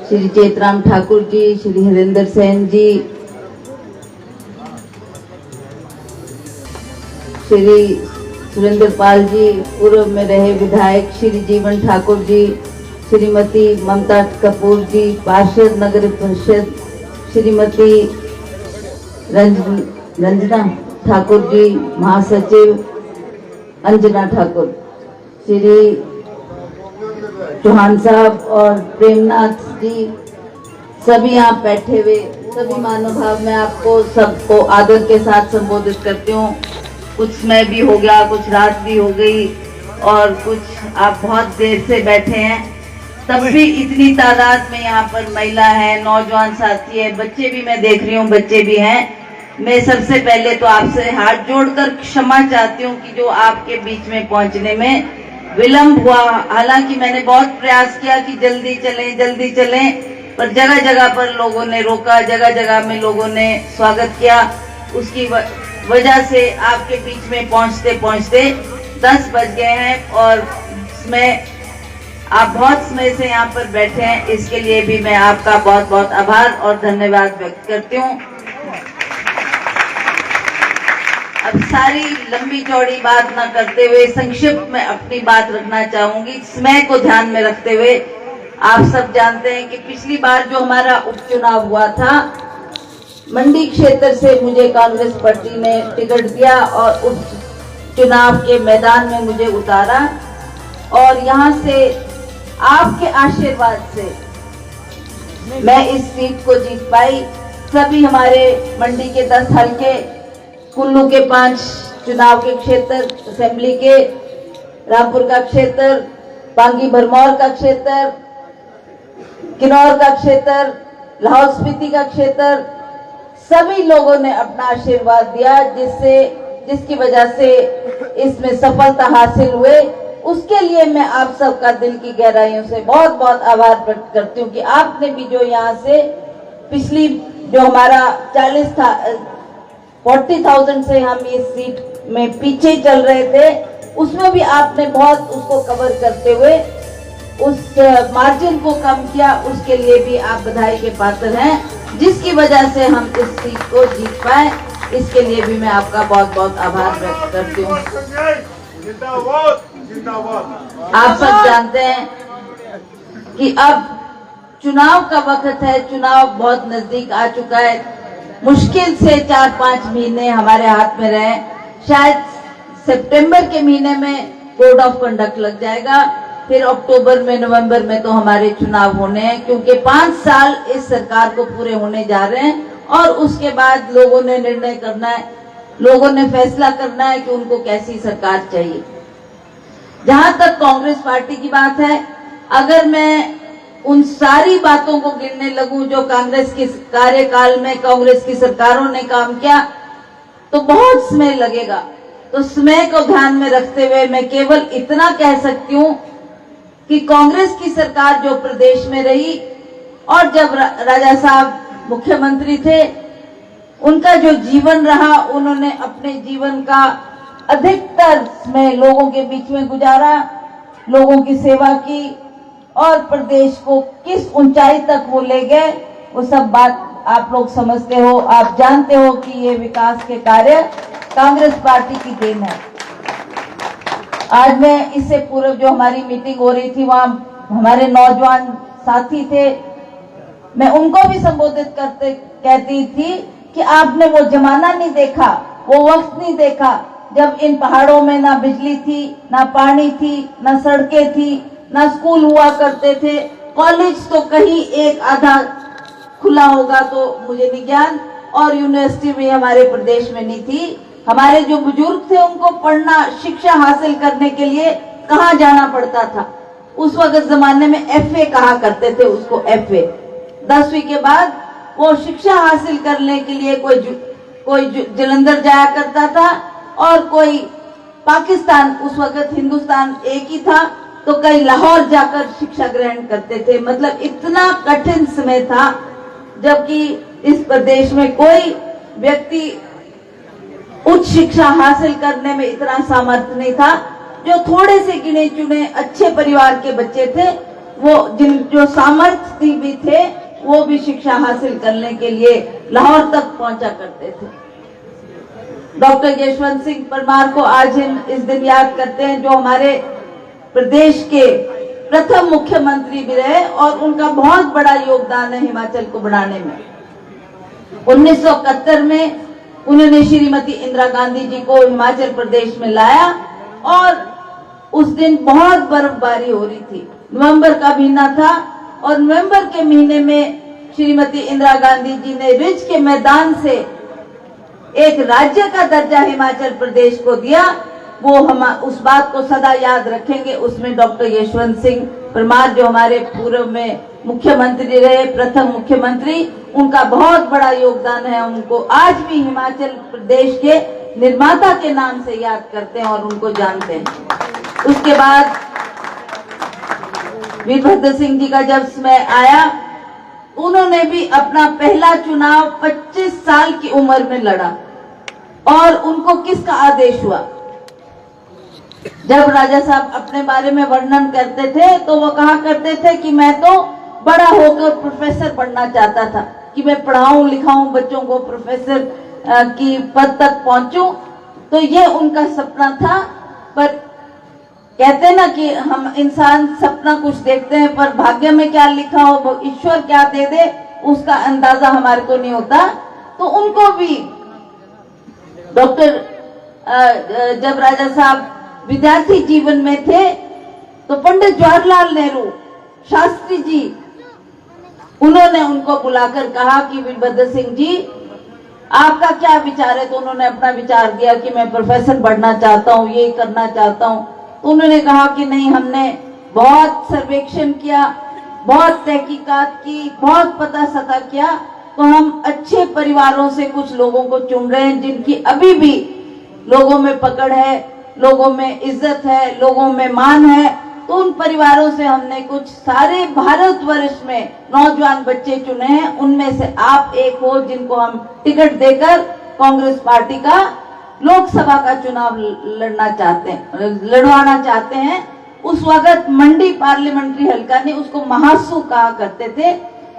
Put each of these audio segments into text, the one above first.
श्री चेतराम ठाकुर जी, श्री हरिंदर सेन जी, श्री सुरेंद्र पाल जी, पूर्व में रहे विधायक श्री जीवन ठाकुर जी, श्रीमती ममता कपूर जी, पार्षद नगर परिषद श्रीमती रंजना ठाकुर जी, महासचिव अंजना ठाकुर, श्री चौहान साहब और प्रेमनाथ जी, सभी यहाँ बैठे हुए सभी महानुभाव, मैं आपको सबको आदर के साथ संबोधित करती हूँ। कुछ समय भी हो गया, कुछ रात भी हो गई और कुछ आप बहुत देर से बैठे हैं, तब भी इतनी तादाद में यहाँ पर महिला है, नौजवान साथी है, बच्चे भी मैं देख रही हूँ, बच्चे भी हैं। मैं सबसे पहले तो आपसे हाथ जोड़कर क्षमा चाहती हूँ कि जो आपके बीच में पहुंचने में विलंब हुआ। हालांकि मैंने बहुत प्रयास किया कि जल्दी चलें, पर जगह जगह पर लोगों ने रोका, जगह जगह में लोगों ने स्वागत किया। उसकी वजह से आपके बीच में पहुंचते पहुंचते 10 बज गए हैं और इसमें आप बहुत समय से यहाँ पर बैठे हैं, इसके लिए भी मैं आपका बहुत बहुत आभार और धन्यवाद व्यक्त करती हूँ। अब सारी लंबी चौड़ी बात न करते हुए संक्षिप्त में अपनी बात रखना चाहूंगी, समय को ध्यान में रखते हुए। आप सब जानते हैं कि पिछली बार जो हमारा उपचुनाव हुआ था, मंडी क्षेत्र से मुझे कांग्रेस पार्टी ने टिकट दिया और उपचुनाव के मैदान में मुझे उतारा और यहाँ से आपके आशीर्वाद से मैं इस सीट को जीत पाई। सभी हमारे मंडी के 10 हल्के, कुल्लू के 5 चुनाव के क्षेत्र, असेंबली के रामपुर का क्षेत्र, पांगी भरमौर का क्षेत्र, किन्नौर का क्षेत्र, लाहौल स्पीति का क्षेत्र, सभी लोगों ने अपना आशीर्वाद दिया, जिसकी वजह से इसमें सफलता हासिल हुए। उसके लिए मैं आप सबका दिल की गहराइयों से बहुत बहुत आभार व्यक्त करती हूँ कि आपने भी जो यहाँ से पिछली जो हमारा 40,000 से हम इस सीट में पीछे चल रहे थे, उसमें भी आपने बहुत उसको कवर करते हुए उस मार्जिन को कम किया। उसके लिए भी आप बधाई के पात्र हैं, जिसकी वजह से हम इस सीट को जीत पाए। इसके लिए भी मैं आपका बहुत बहुत आभार व्यक्त करती हूँ। आप सब जानते हैं कि अब चुनाव का वक्त है, चुनाव बहुत नजदीक आ चुका है। मुश्किल से 4-5 महीने हमारे हाथ में रहे, शायद सितंबर के महीने में कोड ऑफ कंडक्ट लग जाएगा, फिर अक्टूबर में, नवंबर में तो हमारे चुनाव होने हैं, क्योंकि 5 साल इस सरकार को पूरे होने जा रहे हैं और उसके बाद लोगों ने निर्णय करना है, लोगों ने फैसला करना है कि उनको कैसी सरकार चाहिए। जहां तक कांग्रेस पार्टी की बात है, अगर मैं उन सारी बातों को गिनने लगूं जो कांग्रेस के कार्यकाल में कांग्रेस की सरकारों ने काम किया, तो बहुत समय लगेगा। तो समय को ध्यान में रखते हुए मैं केवल इतना कह सकती हूं कि कांग्रेस की सरकार जो प्रदेश में रही और जब राजा साहब मुख्यमंत्री थे, उनका जो जीवन रहा, उन्होंने अपने जीवन का अधिकतर समय लोगों के बीच में गुजारा, लोगों की सेवा की और प्रदेश को किस ऊंचाई तक वो ले गए, वो सब बात आप लोग समझते हो। आप जानते हो कि ये विकास के कार्य कांग्रेस पार्टी की देन है। आज मैं इससे पूर्व जो हमारी मीटिंग हो रही थी, वहाँ हमारे नौजवान साथी थे, मैं उनको भी संबोधित करते कहती थी कि आपने वो जमाना नहीं देखा, वो वक्त नहीं देखा जब इन पहाड़ों में ना बिजली थी, ना पानी थी, ना सड़कें थी, ना स्कूल हुआ करते थे। कॉलेज तो कहीं एक आधा खुला होगा तो मुझे नहीं ज्ञान, और यूनिवर्सिटी भी हमारे प्रदेश में नहीं थी। हमारे जो बुजुर्ग थे, उनको पढ़ना, शिक्षा हासिल करने के लिए कहाँ जाना पड़ता था? उस वक्त जमाने में FA कहा करते थे उसको, FA 10वीं के बाद वो शिक्षा हासिल करने के लिए कोई जलंधर जाया करता था और कोई पाकिस्तान, उस वक्त हिंदुस्तान एक ही था, तो कई लाहौर जाकर शिक्षा ग्रहण करते थे। मतलब इतना कठिन समय था, जबकि इस प्रदेश में कोई व्यक्ति उच्च शिक्षा हासिल करने में इतना सामर्थ्य नहीं था। जो थोड़े से गिने चुने अच्छे परिवार के बच्चे थे, वो जो सामर्थ्य भी थे वो भी शिक्षा हासिल करने के लिए लाहौर तक पहुंचा करते थे। डॉक्टर यशवंत सिंह परमार को आज हम इस दिन याद करते हैं, जो हमारे प्रदेश के प्रथम मुख्यमंत्री भी रहे और उनका बहुत बड़ा योगदान है हिमाचल को बढ़ाने में। 1971 में उन्होंने श्रीमती इंदिरा गांधी जी को हिमाचल प्रदेश में लाया और उस दिन बहुत बर्फबारी हो रही थी। नवंबर का महीना था और नवंबर के महीने में श्रीमती इंदिरा गांधी जी ने रिज के मैदान से एक राज्य का दर्जा हिमाचल प्रदेश को दिया। वो हम उस बात को सदा याद रखेंगे। उसमें डॉक्टर यशवंत सिंह परमार जो हमारे पूर्व में मुख्यमंत्री रहे, प्रथम मुख्यमंत्री, उनका बहुत बड़ा योगदान है। उनको आज भी हिमाचल प्रदेश के निर्माता के नाम से याद करते हैं और उनको जानते हैं। उसके बाद वीरभद्र सिंह जी का जब समय आया, उन्होंने भी अपना पहला चुनाव 25 साल की उम्र में लड़ा और उनको किसका आदेश हुआ? जब राजा साहब अपने बारे में वर्णन करते थे तो वो कहा करते थे कि मैं तो बड़ा होकर प्रोफेसर बनना चाहता था, कि मैं पढ़ाऊं लिखाऊं बच्चों को, प्रोफेसर की पद तक पहुंचूं। तो ये उनका सपना था। पर कहते ना कि हम इंसान सपना कुछ देखते हैं पर भाग्य में क्या लिखा हो, ईश्वर क्या दे दे, उसका अंदाजा हमारे को नहीं होता। तो उनको भी डॉक्टर जब राजा साहब विद्यार्थी जीवन में थे तो पंडित जवाहरलाल नेहरू शास्त्री जी, उन्होंने उनको बुलाकर कहा कि वीरभद्र सिंह जी आपका क्या विचार है? तो उन्होंने अपना विचार दिया कि मैं प्रोफेसर बनना चाहता हूँ, ये करना चाहता हूँ। तो उन्होंने कहा कि नहीं, हमने बहुत सर्वेक्षण किया, बहुत तहकीकात की, बहुत पता सता किया, तो हम अच्छे परिवारों से कुछ लोगों को चुन रहे हैं जिनकी अभी भी लोगों में पकड़ है, लोगों में इज्जत है, लोगों में मान है। तो उन परिवारों से हमने कुछ सारे भारतवर्ष में नौजवान बच्चे चुने हैं, उनमें से आप एक हो जिनको हम टिकट देकर कांग्रेस पार्टी का लोकसभा का चुनाव लड़वाना चाहते हैं। उस वक्त मंडी पार्लियामेंट्री हल्का ने उसको महासू कहा करते थे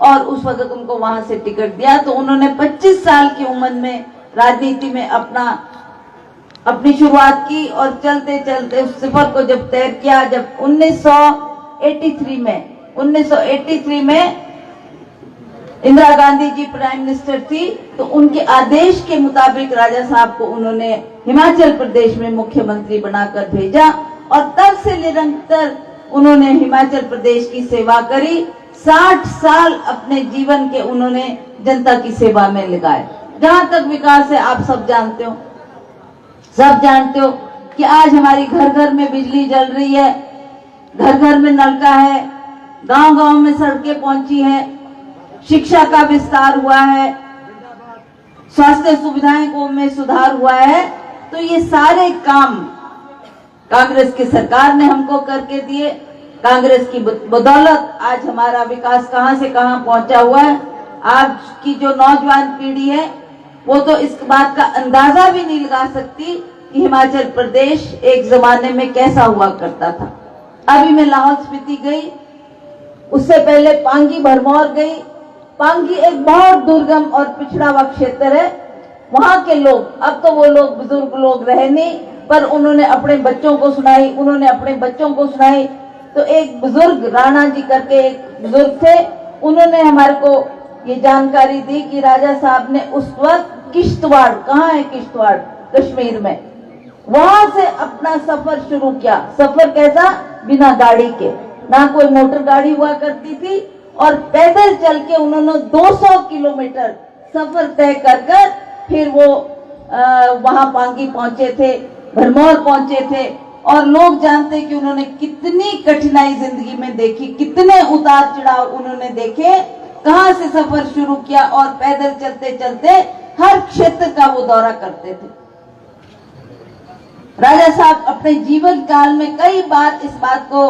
और उस वक्त उनको वहां से टिकट दिया। तो उन्होंने 25 साल की उम्र में राजनीति में अपनी शुरुआत की और चलते चलते उस सफर को जब तय किया, जब 1983 में इंदिरा गांधी जी प्राइम मिनिस्टर थी, तो उनके आदेश के मुताबिक राजा साहब को उन्होंने हिमाचल प्रदेश में मुख्यमंत्री बनाकर भेजा और तब से निरंतर उन्होंने हिमाचल प्रदेश की सेवा करी। 60 साल अपने जीवन के उन्होंने जनता की सेवा में लगाए। जहां तक विकास है, आप सब जानते हो कि आज हमारी घर घर में बिजली जल रही है, घर घर में नलका है, गांव गांव में सड़कें पहुंची है, शिक्षा का विस्तार हुआ है, स्वास्थ्य सुविधाएं को में सुधार हुआ है। तो ये सारे काम कांग्रेस की सरकार ने हमको करके दिए। कांग्रेस की बदौलत आज हमारा विकास कहां से कहां पहुंचा हुआ है। आज की जो नौजवान पीढ़ी है वो तो इस बात का अंदाजा भी नहीं लगा सकती कि हिमाचल प्रदेश एक जमाने में कैसा हुआ करता था। अभी मैं लाहौल स्पीति गई, उससे पहले पांगी भरमौर गई। पांगी एक बहुत दुर्गम और पिछड़ा हुआ क्षेत्र है। वहां के लोग, अब तो वो लोग बुजुर्ग लोग रहे नहीं, पर उन्होंने अपने बच्चों को सुनाई। तो एक बुजुर्ग, राणा जी करके एक बुजुर्ग थे, उन्होंने हमारे को ये जानकारी दी कि राजा साहब ने उस वक्त किश्तवाड़, कहाँ है किश्तवाड़, कश्मीर में, वहां से अपना सफर शुरू किया। सफर कैसा? बिना गाड़ी के, ना कोई मोटर गाड़ी हुआ करती थी और पैदल चल के उन्होंने 200 किलोमीटर सफर तय कर फिर वो वहां पांगी पहुंचे थे, भरमौर पहुंचे थे। और लोग जानते कि उन्होंने कितनी कठिनाई जिंदगी में देखी, कितने उतार चढ़ाव उन्होंने देखे, कहां से सफर शुरू किया और पैदल चलते चलते हर क्षेत्र का वो दौरा करते थे। राजा साहब अपने जीवन काल में कई बार इस बात को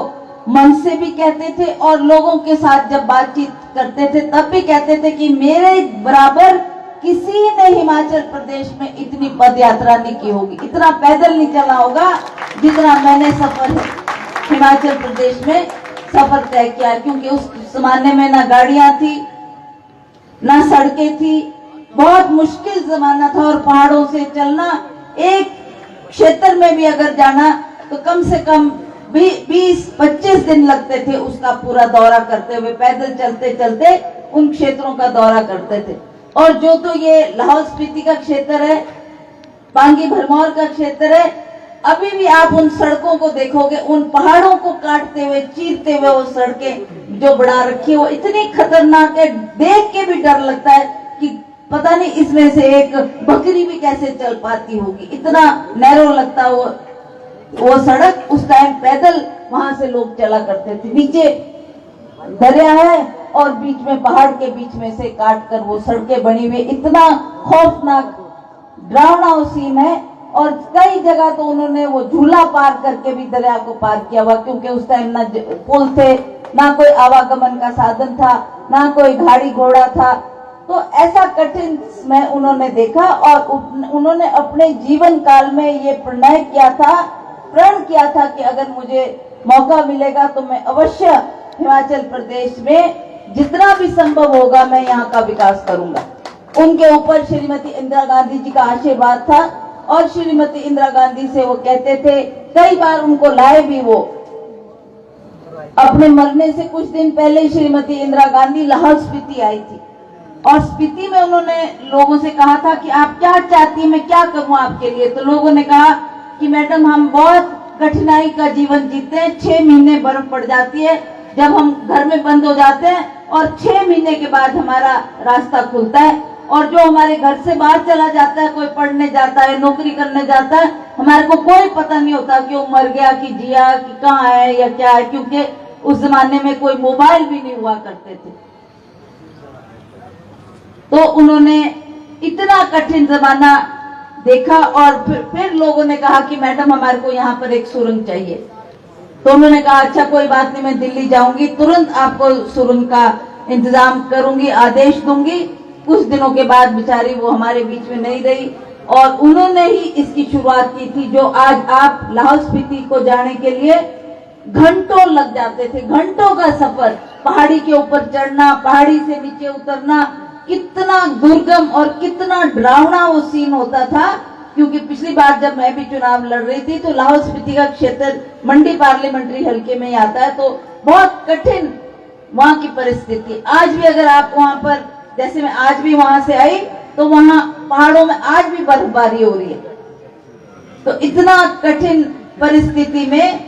मन से भी कहते थे और लोगों के साथ जब बातचीत करते थे तब भी कहते थे कि मेरे बराबर किसी ने हिमाचल प्रदेश में इतनी पद यात्रा नहीं की होगी, इतना पैदल नहीं चला होगा जितना मैंने सफर हिमाचल प्रदेश में सफर तय किया, क्योंकि उस जमाने में ना गाड़ियां थी ना सड़कें थी, बहुत मुश्किल जमाना था। और पहाड़ों से चलना, एक क्षेत्र में भी अगर जाना तो कम से कम 20-25 दिन लगते थे उसका पूरा दौरा करते हुए, पैदल चलते चलते उन क्षेत्रों का दौरा करते थे। और जो तो ये लाहौल स्पीति का क्षेत्र है, पांगी भरमौर का क्षेत्र है, अभी भी आप उन सड़कों को देखोगे, उन पहाड़ों को काटते हुए, चीरते हुए वो सड़कें जो बना रखी है, वो इतनी खतरनाक है, देख के भी डर लगता है कि पता नहीं इसमें से एक बकरी भी कैसे चल पाती होगी, इतना नैरो लगता वो सड़क। उस टाइम पैदल वहां से लोग चला करते थे, नीचे दरिया है और बीच में पहाड़ के बीच में से काट कर वो सड़कें बनी हुई, इतना खौफनाक डरावना सीन है। और कई जगह तो उन्होंने वो झूला पार करके भी दरिया को पार किया हुआ, क्योंकि उस टाइम ना पुल थे, ना कोई आवागमन का साधन था, ना कोई गाड़ी घोड़ा था। तो ऐसा कठिन समय उन्होंने देखा और उन्होंने अपने जीवन काल में ये प्रण किया था कि अगर मुझे मौका मिलेगा तो मैं अवश्य हिमाचल प्रदेश में जितना भी संभव होगा मैं यहाँ का विकास करूंगा। उनके ऊपर श्रीमती इंदिरा गांधी जी का आशीर्वाद था और श्रीमती इंदिरा गांधी से वो कहते थे, कई बार उनको लाए भी, वो अपने मरने से कुछ दिन पहले श्रीमती इंदिरा गांधी लाहौल स्पीति आई थी और स्पीति में उन्होंने लोगों से कहा था कि आप क्या चाहती हैं, मैं क्या करूं आपके लिए। तो लोगों ने कहा कि मैडम हम बहुत कठिनाई का जीवन जीते हैं, 6 महीने बर्फ पड़ जाती है जब हम घर में बंद हो जाते हैं और 6 महीने के बाद हमारा रास्ता खुलता है, और जो हमारे घर से बाहर चला जाता है, कोई पढ़ने जाता है, नौकरी करने जाता है, हमारे को कोई पता नहीं होता कि वो मर गया कि जिया कि कहाँ है या क्या है, क्योंकि उस जमाने में कोई मोबाइल भी नहीं हुआ करते थे। तो उन्होंने इतना कठिन जमाना देखा और फिर लोगों ने कहा कि मैडम हमारे को यहाँ पर एक सुरंग चाहिए। तो उन्होंने कहा अच्छा कोई बात नहीं, मैं दिल्ली जाऊंगी, तुरंत आपको सुरंग का इंतजाम करूंगी, आदेश दूंगी। कुछ दिनों के बाद बेचारी वो हमारे बीच में नहीं रही और उन्होंने ही इसकी शुरुआत की थी। जो आज आप लाहौल स्पीति को जाने के लिए घंटों लग जाते थे, घंटों का सफर, पहाड़ी के ऊपर चढ़ना, पहाड़ी से नीचे उतरना, कितना दुर्गम और कितना डरावना वो सीन होता था। क्योंकि पिछली बार जब मैं भी चुनाव लड़ रही थी तो लाहौल स्पीति का क्षेत्र मंडी पार्लियामेंट्री हल्के में ही आता है, तो बहुत कठिन वहां की परिस्थिति। आज भी अगर आप वहां पर, जैसे मैं आज भी वहां से आई, तो वहां पहाड़ों में आज भी बर्फबारी हो रही है। तो इतना कठिन परिस्थिति में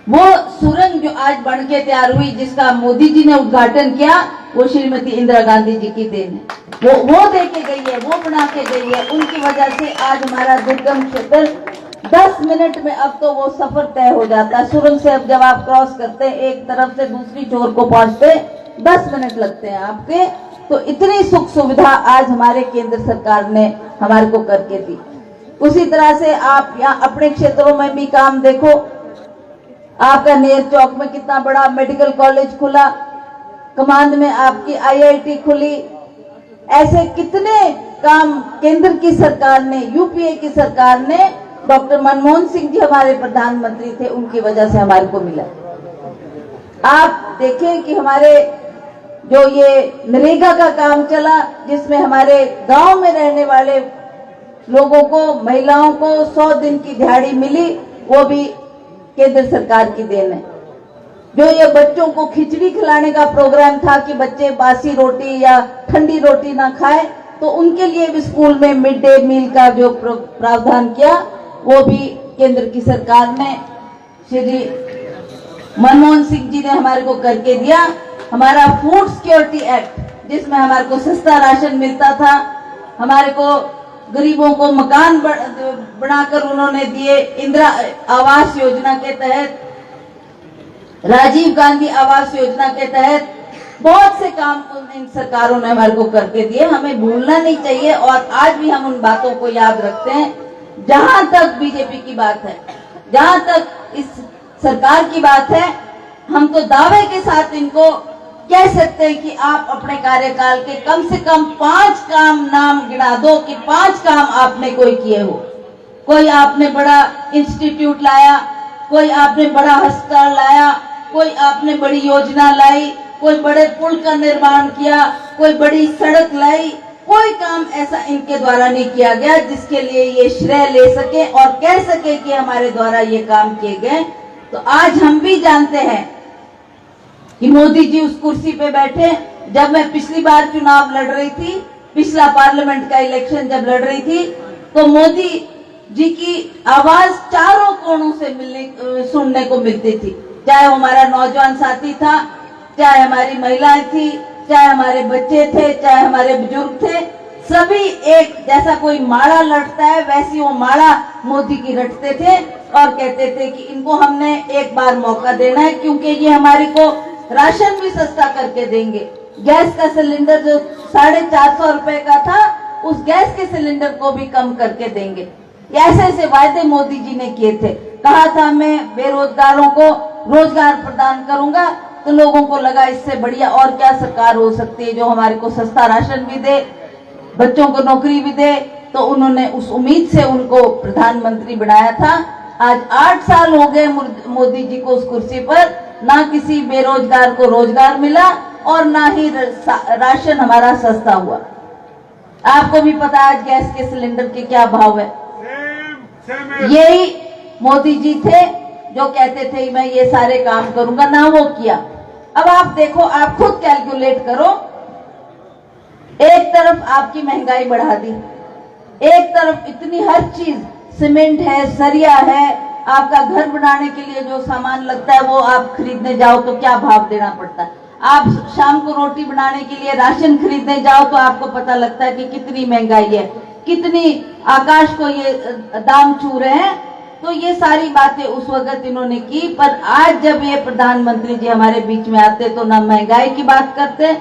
वो सुरंग जो आज बन के तैयार हुई, जिसका मोदी जी ने उद्घाटन किया, वो श्रीमती इंदिरा गांधी जी की देन है। वो दे के गई है, वो बना के गई है। उनकी वजह से आज हमारा दुर्गम क्षेत्र 10 मिनट में अब तो वो सफर तय हो जाता है। सुरंग से अब जब आप क्रॉस करते हैं एक तरफ से दूसरी छोर को पहुंचते 10 मिनट लगते हैं आपके। तो इतनी सुख सुविधा आज हमारे केंद्र सरकार ने हमारे को करके दी। उसी तरह से आप यहाँ अपने क्षेत्रों में भी काम देखो, आपका नेर चौक में कितना बड़ा मेडिकल कॉलेज खुला, कमांद में आपकी IIT खुली। ऐसे कितने काम केंद्र की सरकार ने, यूपीए की सरकार ने, डॉक्टर मनमोहन सिंह जी हमारे प्रधानमंत्री थे, उनकी वजह से हमारे को मिला। आप देखें कि हमारे जो ये नरेगा का काम चला, जिसमें हमारे गांव में रहने वाले लोगों को, महिलाओं को 100 दिन की दिहाड़ी मिली, वो भी केंद्र सरकार की देन है। जो ये बच्चों को खिचड़ी खिलाने का प्रोग्राम था कि बच्चे बासी रोटी या ठंडी रोटी ना खाए, तो उनके लिए भी स्कूल में मिड डे मील का जो प्रावधान किया, वो भी केंद्र की सरकार ने, श्री मनमोहन सिंह जी ने हमारे को करके दिया। हमारा फूड सिक्योरिटी एक्ट, जिसमें हमारे को सस्ता राशन मिलता था, हमारे को गरीबों को मकान बनाकर उन्होंने दिए। इंदिरा आवास योजना के तहत, राजीव गांधी आवास योजना के तहत बहुत से काम इन सरकारों ने हमारे को करके दिए। हमें भूलना नहीं चाहिए और आज भी हम उन बातों को याद रखते हैं। जहां तक बीजेपी की बात है, जहां तक इस सरकार की बात है, हम तो दावे के साथ इनको कह सकते हैं कि आप अपने कार्यकाल के कम से कम 5 काम नाम गिना दो कि 5 काम आपने कोई किए हो। कोई आपने बड़ा इंस्टीट्यूट लाया, कोई आपने बड़ा अस्पताल लाया, कोई आपने बड़ी योजना लाई, कोई बड़े पुल का निर्माण किया, कोई बड़ी सड़क लाई, कोई काम ऐसा इनके द्वारा नहीं किया गया जिसके लिए ये श्रेय ले सके और कह सके कि हमारे द्वारा ये काम किए गए। तो आज हम भी जानते हैं कि मोदी जी उस कुर्सी पे बैठे। जब मैं पिछली बार चुनाव लड़ रही थी, पिछला पार्लियामेंट का इलेक्शन जब लड़ रही थी, तो मोदी जी की आवाज चारों कोनों से सुनने को मिलती थी। चाहे हमारा नौजवान साथी था, चाहे हमारी महिलाएं थी, चाहे हमारे बच्चे थे, चाहे हमारे बुजुर्ग थे, सभी एक जैसा कोई माड़ा लड़ता है वैसी वो माड़ा मोदी की रटते थे और कहते थे कि इनको हमने एक बार मौका देना है, क्योंकि ये हमारे को राशन भी सस्ता करके देंगे। गैस का सिलेंडर जो 450 रुपए का था, उस गैस के सिलेंडर को भी कम करके देंगे। ऐसे ऐसे वायदे मोदी जी ने किए थे। कहा था मैं बेरोजगारों को रोजगार प्रदान करूंगा, तो लोगों को लगा इससे बढ़िया और क्या सरकार हो सकती है जो हमारे को सस्ता राशन भी दे, बच्चों को नौकरी भी दे। तो उन्होंने उस उम्मीद से उनको प्रधानमंत्री बनाया था। आज 8 साल हो गए मोदी जी को उस कुर्सी पर, ना किसी बेरोजगार को रोजगार मिला और ना ही राशन हमारा सस्ता हुआ। आपको भी पता है आज गैस के सिलेंडर के क्या भाव है। यही मोदी जी थे जो कहते थे मैं ये सारे काम करूंगा, ना वो किया। अब आप देखो, आप खुद कैलकुलेट करो। एक तरफ आपकी महंगाई बढ़ा दी, एक तरफ इतनी हर चीज, सीमेंट है, सरिया है, आपका घर बनाने के लिए जो सामान लगता है वो आप खरीदने जाओ तो क्या भाव देना पड़ता है। आप शाम को रोटी बनाने के लिए राशन खरीदने जाओ तो आपको पता लगता है कि कितनी महंगाई है, कितनी आकाश को ये दाम छू रहे हैं। तो ये सारी बातें उस वक्त इन्होंने की, पर आज जब ये प्रधानमंत्री जी हमारे बीच में आते तो ना महंगाई की बात करते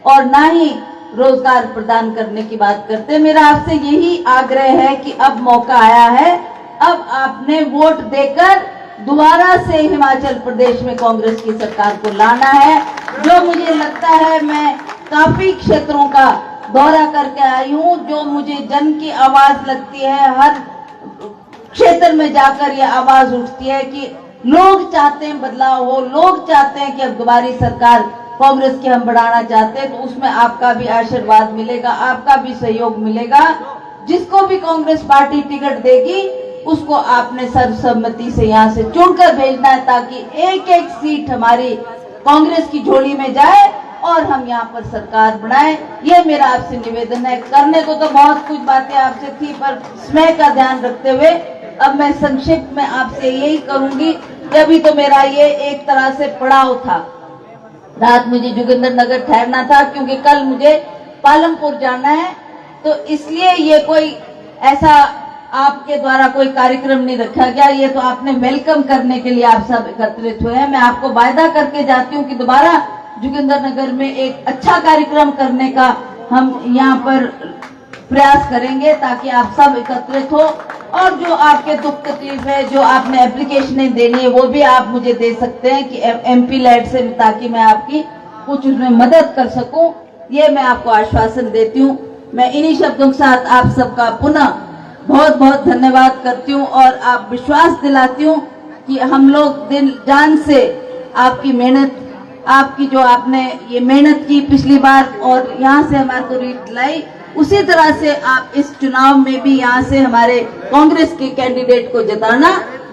और ना ही रोजगार प्रदान करने की बात करते। मेरा आपसे यही आग्रह है कि अब मौका आया है, अब आपने वोट देकर दोबारा से हिमाचल प्रदेश में कांग्रेस की सरकार को लाना है। जो मुझे लगता है, मैं काफी क्षेत्रों का दौरा करके आई हूँ, जो मुझे जन की आवाज लगती है, हर क्षेत्र में जाकर ये आवाज उठती है कि लोग चाहते हैं बदलाव हो, लोग चाहते हैं कि अब दोबारा सरकार कांग्रेस की हम बढ़ाना चाहते हैं। तो उसमें आपका भी आशीर्वाद मिलेगा, आपका भी सहयोग मिलेगा। जिसको भी कांग्रेस पार्टी टिकट देगी उसको आपने सर्वसम्मति से यहाँ से चुनकर भेजना है, ताकि एक एक सीट हमारी कांग्रेस की झोली में जाए और हम यहाँ पर सरकार बनाए। ये मेरा आपसे निवेदन है। करने को तो बहुत कुछ बातें आपसे थी, पर समय का ध्यान रखते हुए अब मैं संक्षिप्त में आपसे यही करूंगी कि अभी तो मेरा ये एक तरह से पड़ाव था। रात मुझे जोगिंद्रनगर ठहरना था क्योंकि कल मुझे पालमपुर जाना है, तो इसलिए ये कोई ऐसा आपके द्वारा कोई कार्यक्रम नहीं रखा गया। ये तो आपने वेलकम करने के लिए आप सब एकत्रित हुए हैं। मैं आपको वायदा करके जाती हूँ कि दोबारा जोगिंद्रनगर में एक अच्छा कार्यक्रम करने का हम यहाँ पर प्रयास करेंगे, ताकि आप सब एकत्रित हो और जो आपके दुख तकलीफ है, जो आपने एप्लीकेशनें देनी है, वो भी आप मुझे दे सकते हैं कि MP लैड से, ताकि मैं आपकी कुछ उसमें मदद कर सकूं। ये मैं आपको आश्वासन देती हूँ। मैं इन्हीं शब्दों के साथ आप सबका पुनः बहुत बहुत धन्यवाद करती हूँ और आप विश्वास दिलाती हूँ कि हम लोग दिल जान से आपकी मेहनत, आपकी जो आपने ये मेहनत की पिछली बार और यहाँ से हमारे को रीट लाई, उसी तरह से आप इस चुनाव में भी यहाँ से हमारे कांग्रेस के कैंडिडेट को जिताना,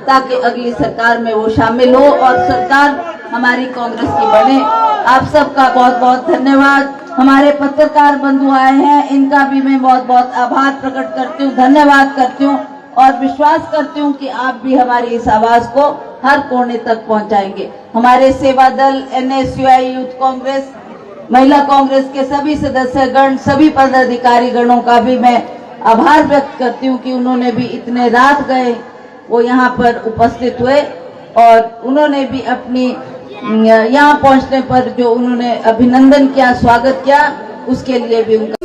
ताकि अगली सरकार में वो शामिल हो और सरकार हमारी कांग्रेस की बने। आप सबका बहुत बहुत धन्यवाद। हमारे पत्रकार बंधु आए हैं, इनका भी मैं बहुत बहुत आभार प्रकट करती हूँ, धन्यवाद करती हूँ और विश्वास करती हूँ कि आप भी हमारी इस आवाज को हर कोने तक पहुँचाएंगे। हमारे सेवा दल, NSUI यूथ कांग्रेस, महिला कांग्रेस के सभी सदस्यगण, सभी पदाधिकारी गणों का भी मैं आभार व्यक्त करती हूँ कि उन्होंने भी इतने रात गए वो यहाँ पर उपस्थित हुए और उन्होंने भी अपनी यहाँ पहुँचने पर जो उन्होंने अभिनंदन किया, स्वागत किया, उसके लिए भी उनका